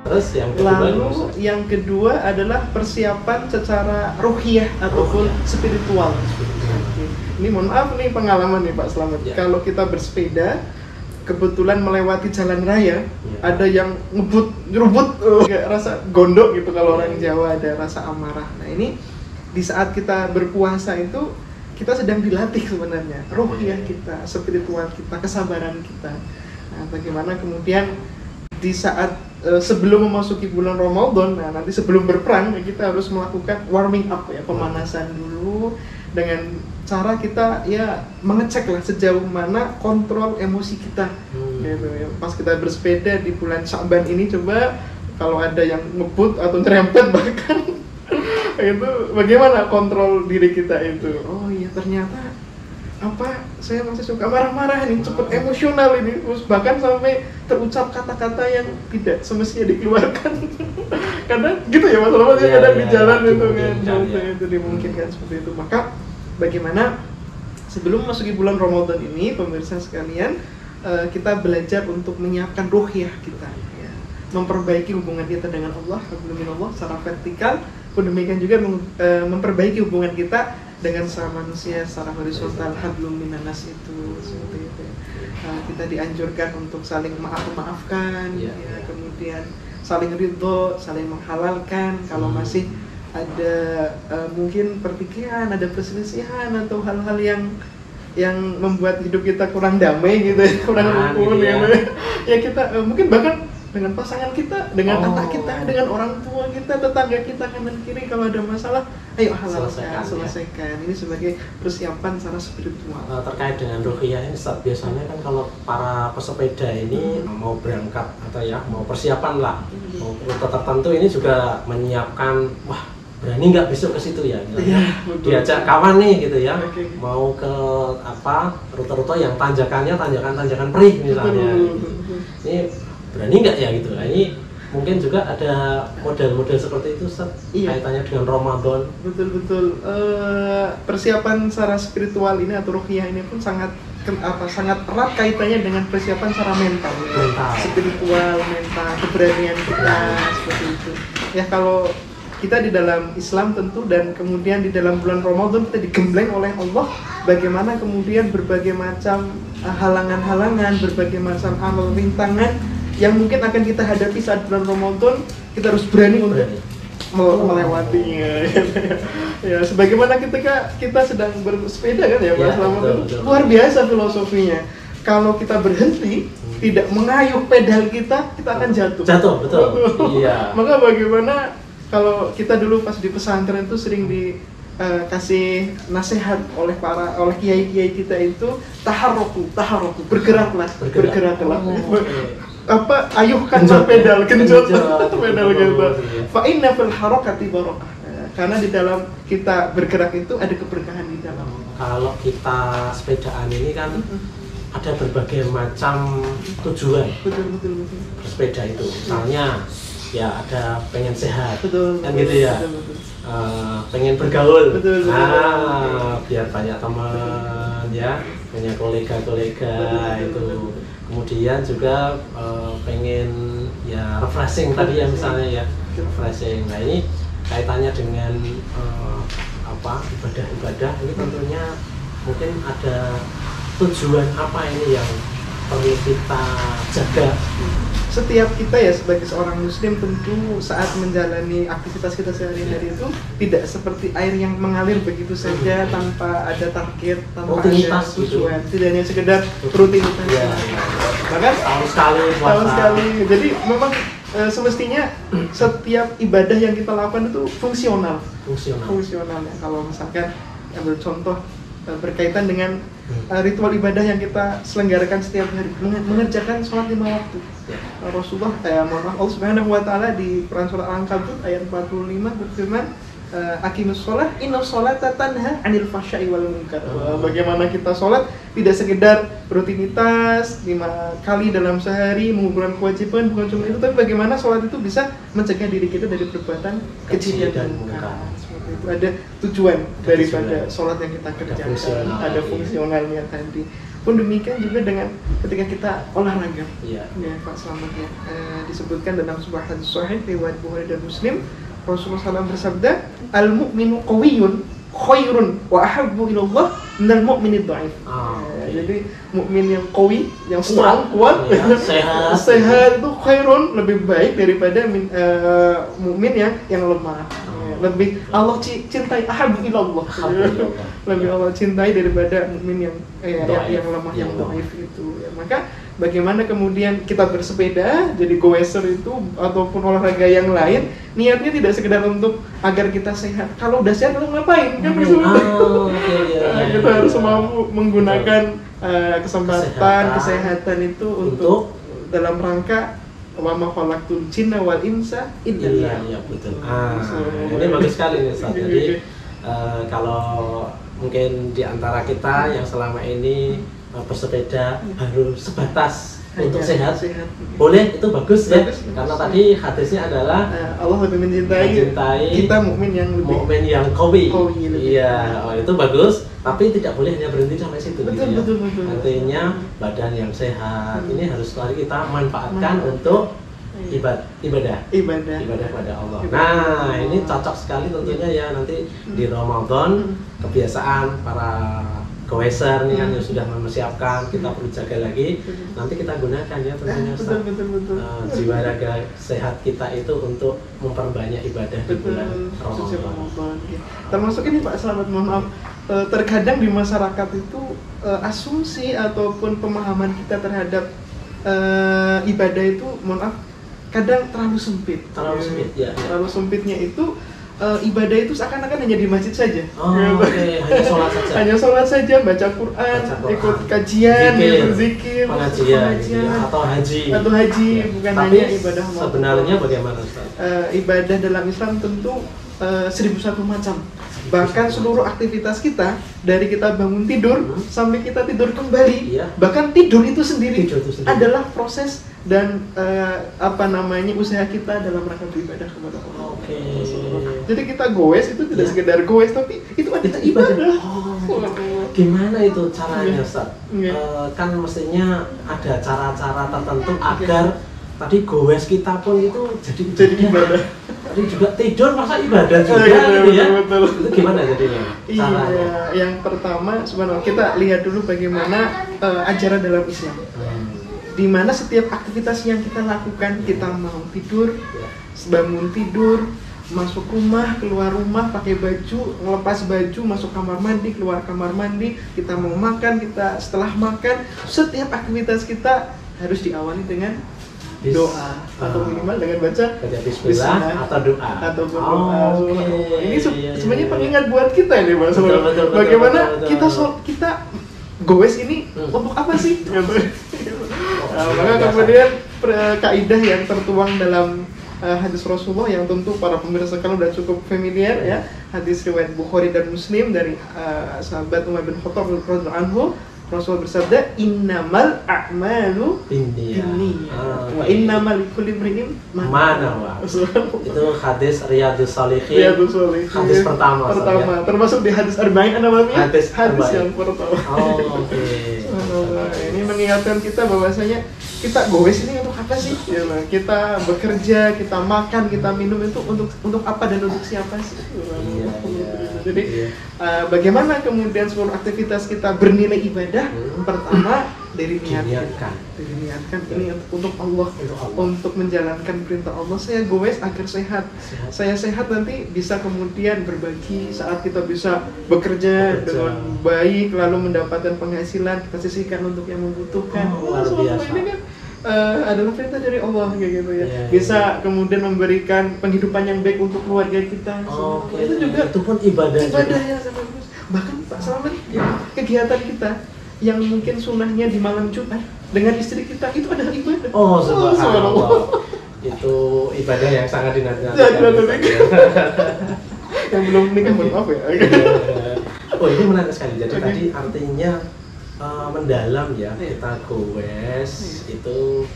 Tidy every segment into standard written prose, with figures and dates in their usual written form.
Terus yang kedua, lalu yang kedua adalah persiapan secara ruhiyah ataupun spiritual. Ini mohon maaf nih pengalaman nih Pak Slamet. Ya. Kalau kita bersepeda kebetulan melewati jalan raya, ada yang nyerubut, rasa gondok gitu kalau orang Jawa, ada rasa amarah. Nah ini di saat kita berpuasa itu kita sedang dilatih sebenarnya ruhiyah kita, spiritual kita, kesabaran kita. Nah bagaimana kemudian di saat sebelum memasuki bulan Ramadan, nah nanti sebelum berperang kita harus melakukan warming up ya, pemanasan dulu dengan cara kita ya mengecek lah sejauh mana kontrol emosi kita gitu ya. Pas kita bersepeda di bulan Sya'ban ini, coba kalau ada yang ngebut atau nyerempet bahkan itu bagaimana kontrol diri kita itu. Oh iya ternyata saya masih suka marah-marah nih, cepet emosional ini, terus bahkan sampai terucap kata-kata yang tidak semestinya dikeluarkan. Karena gitu ya masalahnya kadang di jalan itu kan itu dimungkinkan seperti itu. Maka bagaimana sebelum memasuki bulan Ramadan ini pemirsa sekalian, kita belajar untuk menyiapkan ruhiyah kita ya. Memperbaiki hubungan kita dengan Allah, hablumminallah secara vertikal, pun demikian juga memperbaiki hubungan kita dengan sama manusia secara horizontal, hablum minanas itu seperti itu. Kita dianjurkan untuk saling maafkan, ya, kemudian saling ridho, saling menghalalkan kalau masih ada mungkin pertikaian, ada perselisihan atau hal-hal yang membuat hidup kita kurang damai gitu, kurang rukun gitu. Ya kita mungkin bahkan dengan pasangan kita, dengan anak kita, dengan orang tua kita, tetangga kita kanan kiri, kalau ada masalah, ayo selesaikan. Ini sebagai persiapan secara spiritual. Terkait dengan ruhiyah ini, biasanya kan kalau para pesepeda ini mau berangkat atau ya mau persiapan lah, mau rute tertentu ini juga menyiapkan, wah berani nggak besok ke situ ya? Diajak kawan nih gitu ya, mau ke rute-rute yang tanjakan perih misalnya. Ini berani nggak ya gitu. Nah ini mungkin juga ada model-model seperti itu kaitannya dengan Ramadan. Betul. Persiapan secara spiritual ini atau ruhiyah ini pun sangat erat kaitannya dengan persiapan secara mental. Spiritual, mental, keberanian kita seperti itu. Ya kalau kita di dalam Islam tentu, dan kemudian di dalam bulan Ramadan kita digembleng oleh Allah, bagaimana kemudian berbagai macam halangan-halangan, berbagai macam amal rintangan yang mungkin akan kita hadapi saat bulan Ramadan, kita harus berani untuk melewatinya. Ya, sebagaimana ketika kita sedang bersepeda kan ya, Mas Slamet, luar biasa filosofinya. Kalau kita berhenti, tidak mengayuh pedal kita akan jatuh. Betul. Iya. Maka bagaimana kalau kita dulu pas di pesantren itu sering dikasih nasihat oleh kiai-kiai kita itu, taharruku, bergeraklah. Ayuhkan pedal, genjot pedal kita. Fa inna fil harakati barakah. Karena di dalam kita bergerak itu ada keberkahan di dalam. Kalau kita sepedaan ini kan ada berbagai macam tujuan. Betul. Bersepeda itu, misalnya ya ada pengen sehat, kan gitu ya. Pengen bergaul, biar banyak teman ya, punya kolega itu. Kemudian juga pengen ya refreshing tadi ya misalnya ya, refreshing. Nah ini kaitannya dengan ibadah ini tentunya mungkin ada tujuan apa ini yang perlu kita jaga. Setiap kita ya sebagai seorang muslim tentu saat menjalani aktivitas kita sehari-hari itu tidak seperti air yang mengalir begitu saja tanpa ada target, tanpa ada tujuan, tidak hanya sekedar rutinitas. Bahkan tahun sekali. Jadi memang semestinya setiap ibadah yang kita lakukan itu fungsional ya. Kalau misalkan ambil contoh berkaitan dengan ritual ibadah yang kita selenggarakan setiap hari, mengerjakan sholat 5 waktu. Rasulullah, Allah Subhanahu wa Ta'ala di Quran surah Al-Ankabut ayat 45 berfirman, aqimus sholat, inna sholata tanha 'anil fahsya'i wal munkar. Bagaimana kita sholat tidak sekedar rutinitas 5 kali dalam sehari mengumpulkan kewajiban, bukan cuma itu, tapi bagaimana sholat itu bisa mencegah diri kita dari perbuatan keji dan munkar. Seperti itu, ada tujuan daripada sholat yang kita kerjakan, ada fungsionalnya tadi. Pun demikian juga dengan ketika kita olahraga. Iya. Ya Pak Selamat ya. Disebutkan dalam sebuah hadis sahih riwayat Bukhari dan Muslim, Rasulullah SAW bersabda, al-mu'minu qawiyyun khairun wa ahabbu ilallah minal mu'minid dha'if. Jadi mukmin yang qawi, yang strong, kuat, ya, sehat itu khairun, lebih baik daripada mukmin yang lemah. Lebih Allah cintai, ahabbu ilallah. Lebih Allah cintai daripada mukmin yang lemah, yang dhaif itu. Ya, maka bagaimana kemudian kita bersepeda jadi goeser itu ataupun olahraga yang lain, niatnya tidak sekedar untuk agar kita sehat. Kalau udah sehat lalu ngapain? Kan kita harus mampu menggunakan kesehatan itu untuk dalam rangka wa ma khalaqtul jinna wal insa illa ya betul. Ini bagus sekali nih Ustaz. Jadi kalau mungkin di antara kita yang selama ini bersepeda harus sebatas untuk sehat, boleh, itu bagus ya. Karena tadi hadisnya adalah Allah lebih mencintai kita mukmin yang qawi. Iya, itu bagus. Tapi tidak boleh hanya berhenti sampai situ. Betul. Artinya badan yang sehat ini harus selalu kita manfaatkan untuk ibadah pada Allah. Nah, ini cocok sekali tentunya ya nanti di Ramadan kebiasaan para goeser nih kan yang sudah mempersiapkan, kita perlu jaga lagi. Nanti kita gunakan ya tentunya Ustaz. Betul. Jiwa raga sehat kita itu untuk memperbanyak ibadah di bulan Ramadan. Termasuk ini Pak Selamat, mohon maaf, terkadang di masyarakat itu asumsi ataupun pemahaman kita terhadap ibadah itu, mohon maaf, kadang terlalu sempit. Ya. Terlalu sempitnya itu ibadah itu seakan-akan hanya di masjid saja. Hanya sholat saja. Hanya sholat saja, baca Quran, ikut kajian, zikir, pengajian, atau haji. Ya. Bukan tapi hanya ibadah. Sebenarnya bagaimana Ustaz? Ibadah dalam Islam tentu 1001 macam. Bahkan seluruh aktivitas kita, dari kita bangun tidur sampai kita tidur kembali, bahkan tidur itu sendiri adalah proses dan usaha kita dalam rangka beribadah kepada Allah. Jadi kita goes itu tidak sekedar goes, tapi itu adalah ibadah. Gimana itu caranya Ustaz? Kan mestinya ada cara-cara tertentu agar tadi goes kita pun itu jadi ibadah. Tadi juga tidur masa ibadah juga gitu ya. Betul. Itu gimana jadinya? Iya, yang pertama sebenarnya kita lihat dulu bagaimana ajaran dalam Islam. Di mana setiap aktivitas yang kita lakukan, kita mau tidur, bangun tidur, masuk rumah, keluar rumah, pakai baju, ngelepas baju, masuk kamar mandi, keluar kamar mandi, kita mau makan, kita setelah makan, setiap aktivitas kita harus diawali dengan doa atau minimal dengan baca bismillah atau doa. Ini sebenarnya pengingat buat kita ini Mas. Bagaimana kita goes ini untuk apa sih? Maka kemudian kaidah yang tertuang dalam hadis Rasulullah yang tentu para pemirsa sekalian sudah cukup familiar ya, hadis riwayat Bukhari dan Muslim dari sahabat Umar bin Khattab radhiyallahu anhu. Rasul bersabda, innamal a'malu binniyat wa innamal likulli imrin ma nawa. Itu hadis Riyadhus Shalihin. Hadis pertama. Termasuk di hadis Arba'in An-Nawawiyah. Hadis yang pertama. Ini mengingatkan kita bahwasanya kita goes ini untuk apa sih? Kita bekerja, kita makan, kita minum itu untuk apa dan untuk siapa sih? Jadi bagaimana kemudian seluruh aktivitas kita bernilai ibadah? Pertama dari niatkan ini untuk Allah, untuk menjalankan perintah Allah. Saya goes agar sehat. Saya sehat nanti bisa kemudian berbagi saat kita bisa bekerja dengan baik, lalu mendapatkan penghasilan kita sisihkan untuk yang membutuhkan. Luar biasa. Ini kan adalah perintah dari Allah kayak gitu ya. Bisa kemudian memberikan penghidupan yang baik untuk keluarga kita. Itu juga itu pun ibadah ya. Bahkan Pak Selamat, kegiatan kita yang mungkin sunnahnya di malam Jumat dengan istri kita itu adalah ibadah. Subhanallah. Itu ibadah yang sangat dinantikan. Yang belum menikah mohon maaf ya. Ini menarik sekali. Jadi tadi artinya mendalam ya, kita goes itu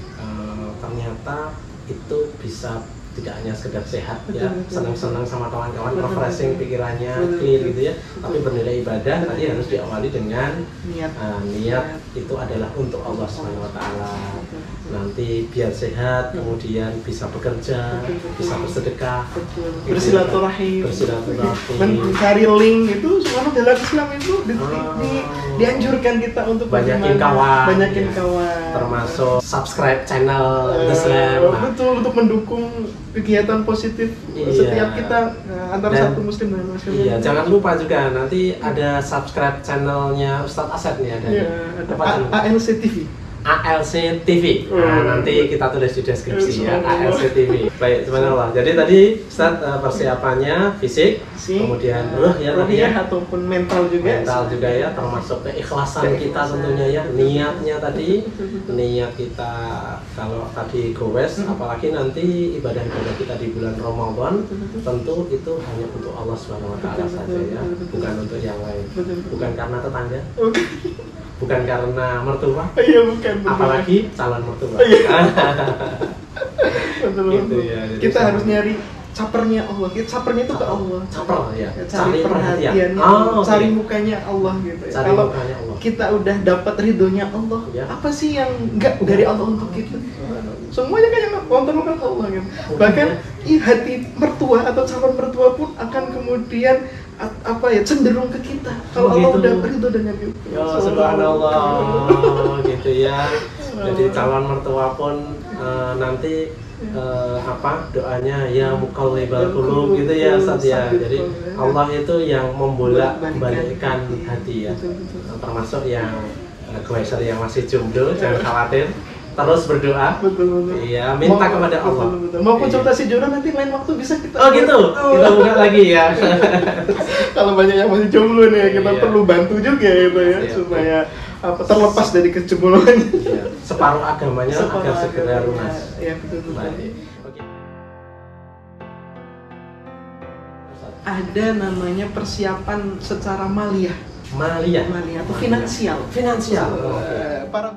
ternyata itu bisa tidak hanya sekedar sehat ya, Betul. senang-senang sama kawan-kawan, Betul. refreshing pikirannya, Betul. clear gitu ya, tapi Betul. bernilai ibadah. Betul. Tadi harus diawali dengan Niat. niat itu adalah untuk Allah Subhanahu wa Ta'ala. Betul. Nanti biar sehat, kemudian bisa bekerja, Betul, betul. bisa bersedekah, Betul. Gitu. Bersilaturahim. Bersilaturahim. Mencari link itu semua dalam Islam itu dianjurkan kita untuk Banyakin bagaimana? kawan, Banyakin ya. kawan. Termasuk subscribe channel The Slam. Betul, untuk mendukung kegiatan positif Iya. setiap kita antara Dan- satu muslim dan muslim. Iya, jangan lupa juga nanti ada subscribe channelnya Ustadz Asep nih ada. Iya, ada Apa channel? ALC TV. ALC TV. Nah, nanti kita tulis di deskripsi ya, Subhanallah. ALC TV. Baik, subhanallah. Jadi tadi Ustadz persiapannya fisik, kemudian ruh ya tadi ya. ataupun mental juga. Mental juga ya, termasuk keikhlasan kita tentunya ya, niatnya tadi, niat kita kalau tadi goes, apalagi nanti ibadah-ibadah kita di bulan Ramadan, tentu itu hanya untuk Allah Subhanahu wa Ta'ala saja ya, bukan untuk yang lain, bukan karena tetangga, Oke. bukan karena mertua, Iya, bukan. betul. apalagi calon mertua. Betul, Gitu betul. ya, jadi Kita sama. harus nyari capernya Allah. Capernya itu ke Allah. Caper ya, Cari perhatiannya, Oh, cari oke. mukanya Allah gitu ya. Cari Kalau mukanya Allah. kita udah dapat ridhonya Allah, Ya. apa sih yang enggak dari Allah untuk kita? Semuanya kan yang menguntungkan Allah gitu. Bahkan hati mertua atau calon mertua pun akan kemudian cenderung ke kita. Kalau Allah Begitu. udah ridho dengan itu. Ya, subhanallah gitu ya. Jadi calon mertua pun nanti doanya ya muqallibal qulub gitu ya Ustaz ya. Jadi Allah itu yang membolak-balikkan hati ya. Betul. Termasuk yang goeser yang masih jomblo, jangan khawatir. Terus berdoa. Betul. Iya, minta kepada Allah. Betul. Mau konsultasi jodoh nanti lain waktu bisa kita. Oh gitu. Kita buka lagi ya. Kalau banyak yang masih jomblo nih, kita Iya. perlu bantu juga gitu ya, Siap. supaya terlepas dari kejebolan. Iya, separuh agamanya agar segera lunas. Ya, betul. Baik. Oke. Ada namanya persiapan secara maliyah Maliyah. atau finansial. Finansial. Para